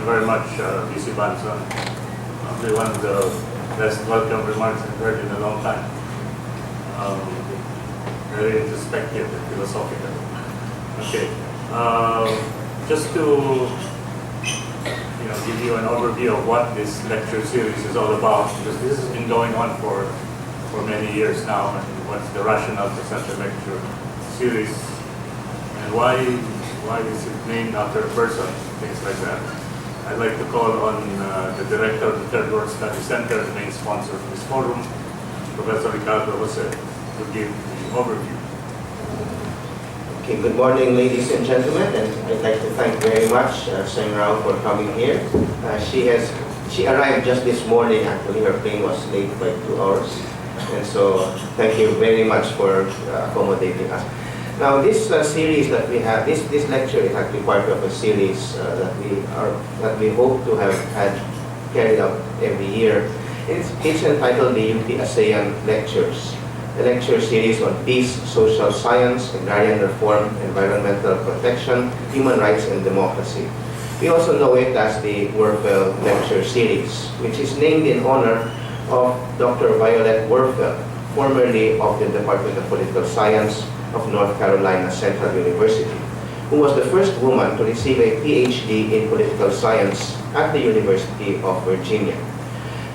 you very much, BC Banson. Probably one of the best welcome remarks I've heard in a long time. Very introspective and philosophical. Okay, just to give you an overview of what this lecture series is all about, because this has been going on for many years now, and what's the rationale for such a lecture series, and why is it named after a person, things like that. I'd like to call on the director of the Third World Study Center, the main sponsor of this forum, Professor Jose, to give the overview. Okay, good morning, ladies and gentlemen, and I'd like to thank very much Seng Raw for coming here. She arrived just this morning. Actually, her plane was late by 2 hours, and so thank you very much for accommodating us. Now, this series that we have, this lecture is actually part of a series that we hope to have had carried out every year. It's entitled the UP ASEAN Lectures, a lecture series on peace, social science, agrarian reform, environmental protection, human rights, and democracy. We also know it as the Werfel Lecture Series, which is named in honor of Dr. Violet Werfel, formerly of the Department of Political Science of North Carolina Central University, who was the first woman to receive a PhD in political science at the University of Virginia.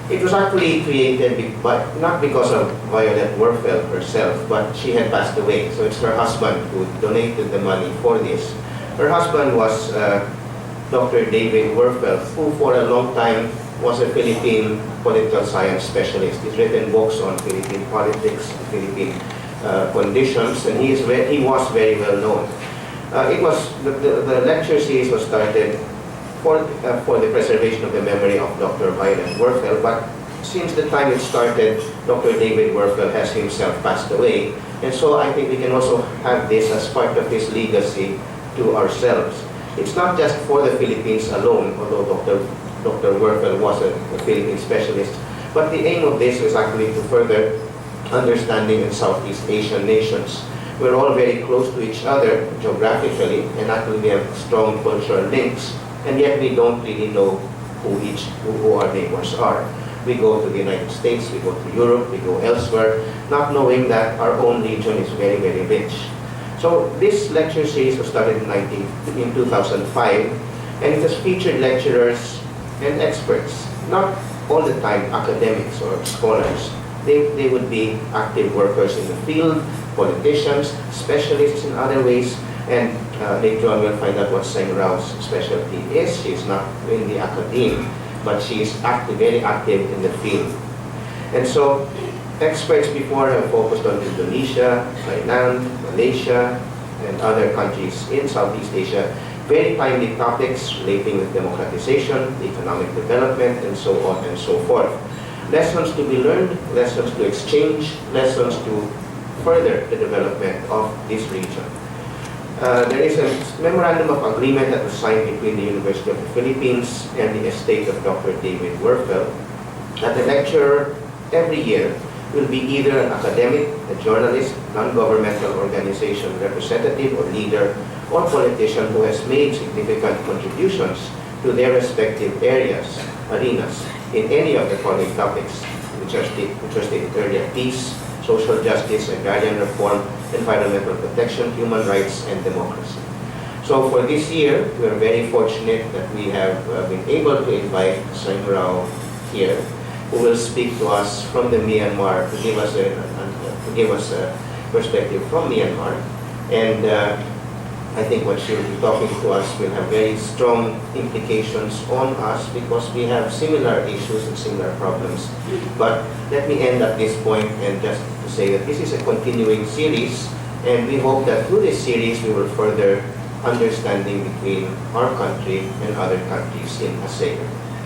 It was actually created not because of Violet Werfel herself, but she had passed away, so it's her husband who donated the money for this. Her husband was Dr. David Werfel, who for a long time was a Philippine political science specialist. He's written books on Philippine politics, Philippine conditions, and he was very well known. The lecture series was started for the preservation of the memory of Dr. Violet Werfel, but since the time it started, Dr. David Werfel has himself passed away, and so I think we can also have this as part of his legacy to ourselves. It's not just for the Philippines alone, although Dr. Werfel was a Philippine specialist, but the aim of this is actually to further understanding in Southeast Asian nations. We're all very close to each other geographically, and actually we have strong cultural links, and yet we don't really know who our neighbors are. We go to the United States, we go to Europe, we go elsewhere, not knowing that our own region is very, very rich. So this lecture series was started in 2005, and it has featured lecturers and experts, not all the time academics or scholars. They would be active workers in the field, politicians, specialists in other ways, and later on we'll find out what Seng Raw's specialty is. She's not in the academe, but she is very active in the field. And so experts before have focused on Indonesia, Thailand, Malaysia, and other countries in Southeast Asia. Very timely topics relating with democratization, economic development, and so on and so forth. Lessons to be learned, lessons to exchange, lessons to further the development of this region. There is a memorandum of agreement that was signed between the University of the Philippines and the estate of Dr. David Werfel, that the lecturer every year will be either an academic, a journalist, non-governmental organization representative or leader, or politician who has made significant contributions to their respective arenas, in any of the following topics, which are stated earlier: peace, social justice, agrarian reform, environmental protection, human rights, and democracy. So for this year, we are very fortunate that we have been able to invite Seng Raw here, who will speak to us from the Myanmar, to give us a perspective from Myanmar. And I think what she'll be talking to us will have very strong implications on us, because we have similar issues and similar problems. But let me end at this point and just to say that this is a continuing series, and we hope that through this series we will further understanding between our country and other countries in ASEAN.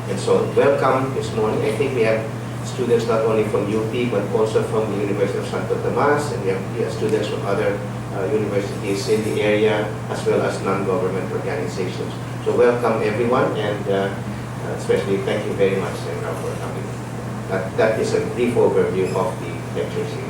And so welcome this morning. I think we have students not only from UP but also from the University of Santo Tomas, and we have students from other universities in the area, as well as non-government organizations. So welcome everyone, and especially thank you very much, Seng Raw, for coming. That is a brief overview of the lecture series.